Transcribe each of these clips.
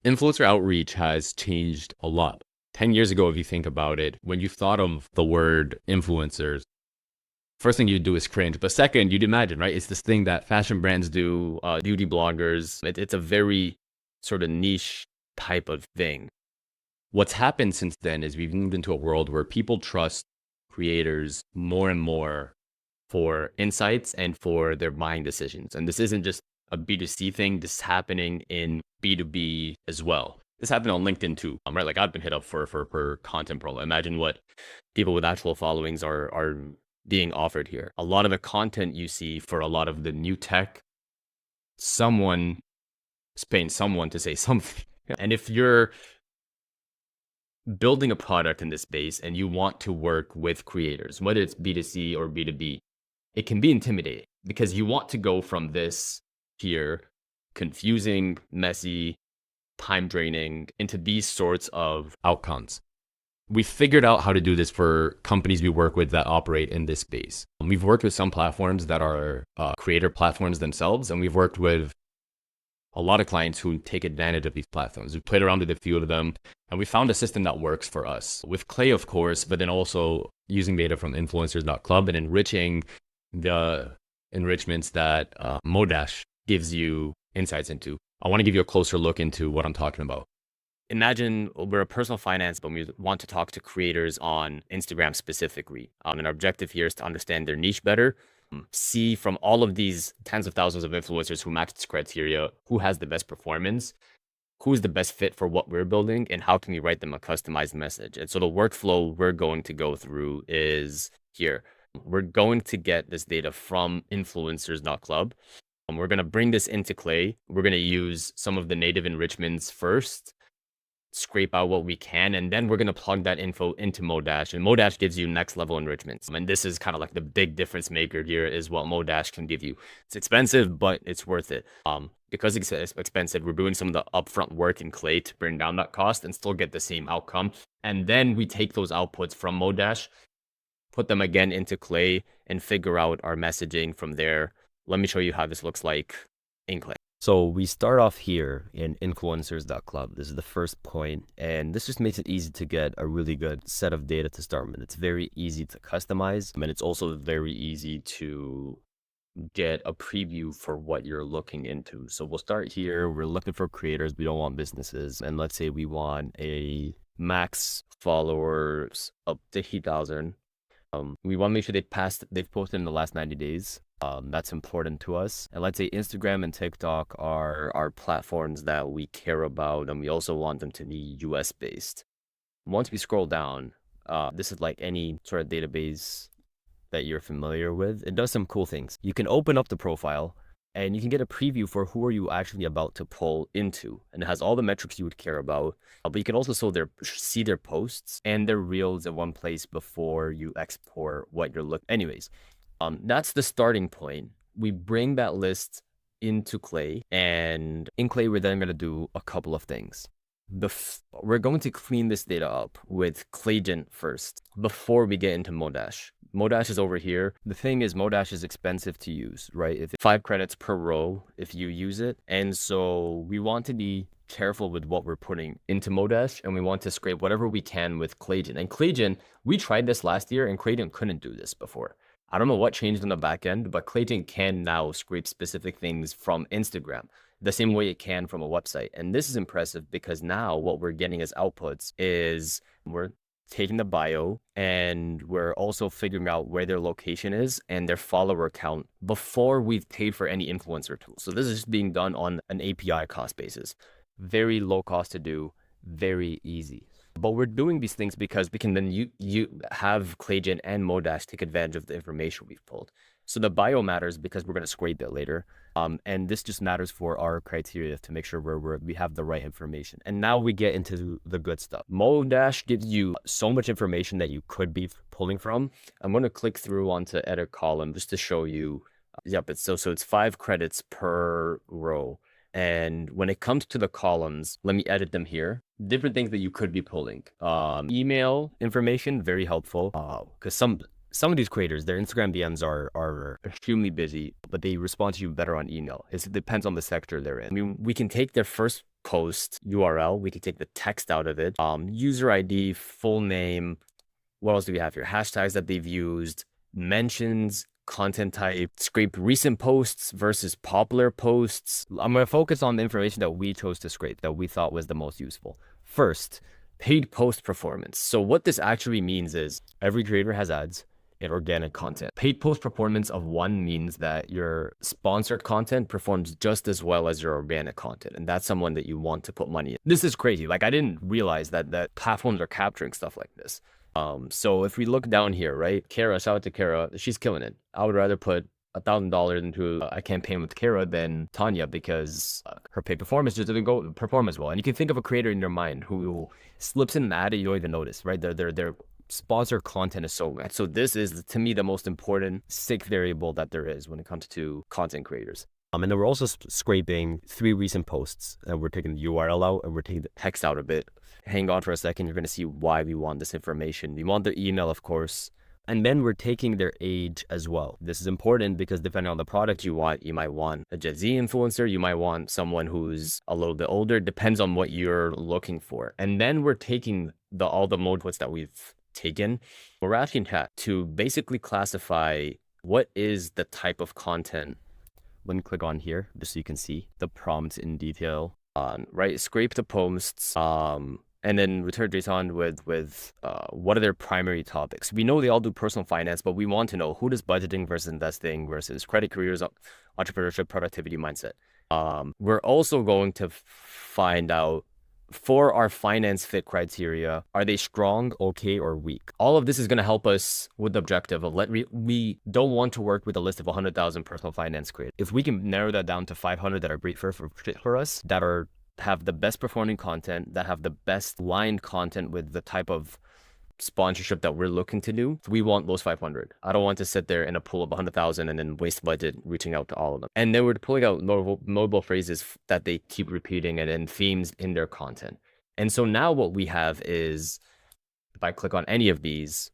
Influencer outreach has changed a lot. 10 years ago, if you think about it, when you thought of the word influencers, first thing you do is cringe. But second, you'd imagine, right? It's this thing that fashion brands do, beauty bloggers. It's a very sort of niche type of thing. What's happened since then is we've moved into a world where people trust creators more and more for insights and for their buying decisions. And this isn't just a B2C thing. This is happening in B2B as well. This happened on LinkedIn too, right? Like I've been hit up for content pro. Imagine what people with actual followings are being offered here. A lot of the content you see for a lot of the new tech, someone is paying someone to say something. And if you're building a product in this space and you want to work with creators, whether it's B2C or B2B, it can be intimidating because you want to go from this here, confusing, messy, time draining, into these sorts of outcomes. We figured out how to do this for companies we work with that operate in this space. We've worked with some platforms that are creator platforms themselves, and we've worked with a lot of clients who take advantage of these platforms. We've played around with a few of them, and we found a system that works for us with Clay, of course, but then also using data from influencers.club and enriching the enrichments that Modash gives you insights into. I want to give you a closer look into what I'm talking about. Imagine we're a personal finance, but we want to talk to creators on Instagram specifically. And our objective here is to understand their niche better, see from all of these tens of thousands of influencers who match this criteria, who has the best performance, who's the best fit for what we're building, and how can we write them a customized message. And so the workflow we're going to go through is here. We're going to get this data from influencers.club. We're going to bring this into Clay. We're going to use some of the native enrichments first, scrape out what we can, and then we're going to plug that info into Modash. And Modash gives you next level enrichments. And this is kind of like the big difference maker here is what Modash can give you. It's expensive, but it's worth it. Because it's expensive, we're doing some of the upfront work in Clay to bring down that cost and still get the same outcome. And then we take those outputs from Modash, put them again into Clay, and figure out our messaging from there. Let me show you how this looks like in Clay. So we start off here in influencers.club. This is the first point, and this just makes it easy to get a really good set of data to start with. It's very easy to customize, and it's also very easy to get a preview for what you're looking into. So we'll start here. We're looking for creators. We don't want businesses. And let's say we want a max followers up to 80,000. We want to make sure they've posted in the last 90 days. That's important to us. And let's say Instagram and TikTok are platforms that we care about, and we also want them to be US based. Once we scroll down, this is like any sort of database that you're familiar with. It does some cool things. You can open up the profile and you can get a preview for who are you actually about to pull into. And it has all the metrics you would care about. But you can also see their posts and their reels in one place before you export what you're looking. Anyways, that's the starting point. We bring that list into Clay, and in Clay, we're then going to do a couple of things. We're going to clean this data up with Claygen first before we get into Modash. Modash is over here. The thing is, Modash is expensive to use, right? It's 5 credits per row if you use it. And so we want to be careful with what we're putting into Modash, and we want to scrape whatever we can with Claygen. And Claygen, we tried this last year, and Claygen couldn't do this before. I don't know what changed on the back end, but Claygen can now scrape specific things from Instagram the same way it can from a website. And this is impressive because now what we're getting as outputs is we're taking the bio, and we're also figuring out where their location is and their follower count before we've paid for any influencer tools. So this is just being done on an API cost basis. Very low cost to do, very easy. But we're doing these things because we can then you have Claygen and Modash take advantage of the information we've pulled. So the bio matters because we're going to scrape it later. And this just matters for our criteria to make sure we have the right information. And now we get into the good stuff. Modash gives you so much information that you could be pulling from. I'm going to click through onto edit column just to show you. Yep, so it's 5 credits per row. And when it comes to the columns, let me edit them here. Different things that you could be pulling. Email information, very helpful. Because some of these creators, their Instagram DMs are extremely busy, but they respond to you better on email. It depends on the sector they're in. I mean, we can take their first post URL. We can take the text out of it. User ID, full name. What else do we have here? Hashtags that they've used, mentions, content type, scrape recent posts versus popular posts. I'm going to focus on the information that we chose to scrape that we thought was the most useful. First, paid post performance. So what this actually means is every creator has ads and organic content. Paid post performance of ONE means that your sponsored content performs just as well as your organic content. And that's someone that you want to put money in. This is crazy. Like, I didn't realize that platforms are capturing stuff like this. So if we look down here, right, Kara, shout out to Kara, she's killing it. I would rather put $1,000 into a campaign with Kara than Tanya because her paid performance just didn't perform as well. And you can think of a creator in your mind who slips in an ad and you don't even notice, right? Their sponsor content is so good. So this is, to me, the most important sixth variable that there is when it comes to content creators. And then we're also scraping 3 recent posts, and we're taking the URL out and we're taking the text out a bit. Hang on for a second. You're going to see why we want this information. We want their email, of course. And then we're taking their age as well. This is important because depending on the product you want, you might want a Gen Z influencer. You might want someone who's a little bit older. Depends on what you're looking for. And then we're taking all the mode puts that we've taken. We're asking chat to basically classify what is the type of content. Let me click on here just so you can see the prompt in detail. Right, scrape the posts. And then return JSON with what are their primary topics. We know they all do personal finance, but we want to know who does budgeting versus investing versus credit, careers, entrepreneurship, productivity, mindset. We're also going to find out for our finance fit criteria, are they strong, okay, or weak? All of this is going to help us with the objective of we don't want to work with a list of 100,000 personal finance creators. If we can narrow that down to 500 that are great for us, that have the best performing content, that have the best aligned content with the type of sponsorship that we're looking to do, we want those 500. I don't want to sit there in a pool of 100,000 and then waste budget reaching out to all of them. And then we're pulling out notable phrases that they keep repeating and then themes in their content. And so now what we have is, if I click on any of these,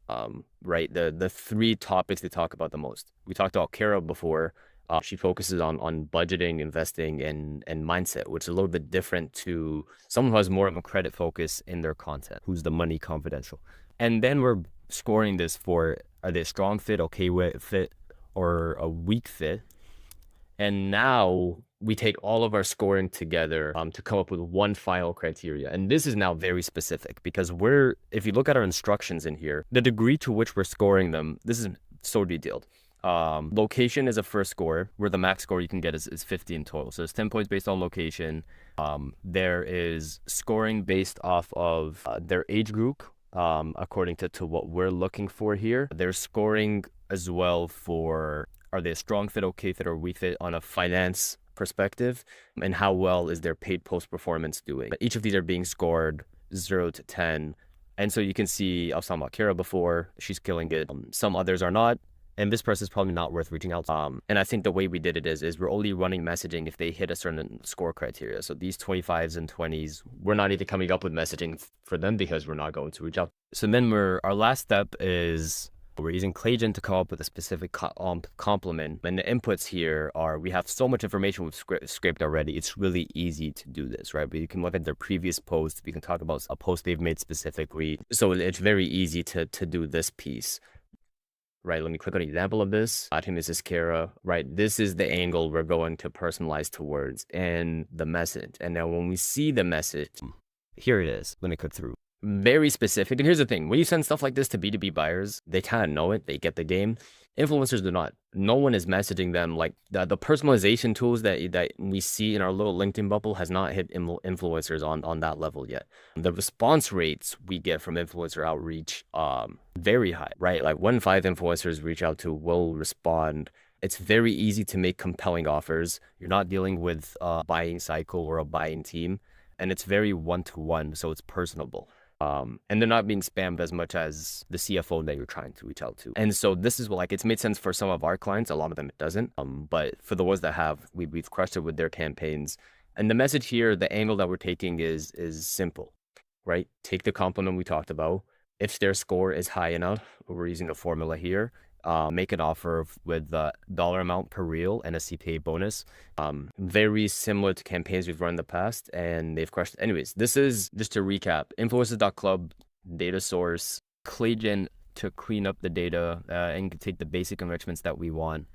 right, the 3 topics they talk about the most. We talked about Kara before. She focuses on budgeting, investing, and mindset, which is a little bit different to someone who has more of a credit focus in their content, who's the money confidential. And then we're scoring this for, are they a strong fit, okay fit, or a weak fit? And now we take all of our scoring together to come up with one final criteria. And this is now very specific because if you look at our instructions in here, the degree to which we're scoring them, this is so detailed. Location is a first score where the max score you can get is 50 in total. So it's 10 points based on location. There is scoring based off of their age group, according to what we're looking for here. There's scoring as well for, are they a strong fit, okay fit, or weak fit on a finance perspective, and how well is their paid post performance doing. But each of these are being scored 0 to 10. And so you can see, I was talking about Kara before, she's killing it. Some others are not. And this person is probably not worth reaching out to. And I think the way we did it is we're only running messaging if they hit a certain score criteria. So these 25s and 20s, we're not even coming up with messaging for them because we're not going to reach out. So then our last step is we're using ClayGen to come up with a specific complement. And the inputs here are, we have so much information we've scraped already. It's really easy to do this, right? But you can look at their previous posts. We can talk about a post they've made specifically. So it's very easy to do this piece. Right, let me click on an example of this. I think this is Kara, right? This is the angle we're going to personalize towards and the message. And now when we see the message, here it is. Let me click through. Very specific. And here's the thing. When you send stuff like this to B2B buyers, they kind of know it. They get the game. Influencers do not. No one is messaging them like the personalization tools that we see in our little LinkedIn bubble has not hit influencers on that level yet. The response rates we get from influencer outreach, very high, right? Like 1 in 5 influencers reach out to will respond. It's very easy to make compelling offers. You're not dealing with a buying cycle or a buying team, and it's very one-to-one, so it's personable. And they're not being spammed as much as the CFO that you're trying to reach out to. And so this is what, it's made sense for some of our clients. A lot of them it doesn't. But for the ones that have, we've crushed it with their campaigns. And the message here, the angle that we're taking is simple, right? Take the compliment we talked about. If their score is high enough, we're using a formula here. make an offer with the dollar amount per reel and a CPA bonus. Very similar to campaigns we've run in the past, and they've crushed. Anyways, this is just to recap: influencers.club, data source, Claygen to clean up the data and take the basic enrichments that we want,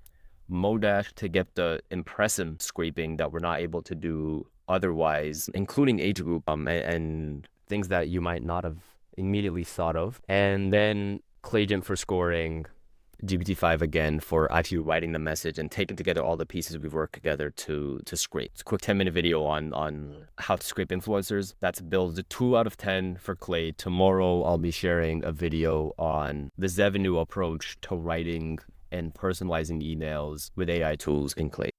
Modash to get the impressive scraping that we're not able to do otherwise, including age group and things that you might not have immediately thought of, and then Claygen for scoring, GPT-5 again for actually writing the message and taking together all the pieces we've worked together to scrape. It's a quick 10-minute video on how to scrape influencers. That's build 2 out of 10 for Clay. Tomorrow I'll be sharing a video on the Zevenu approach to writing and personalizing emails with AI tools in Clay.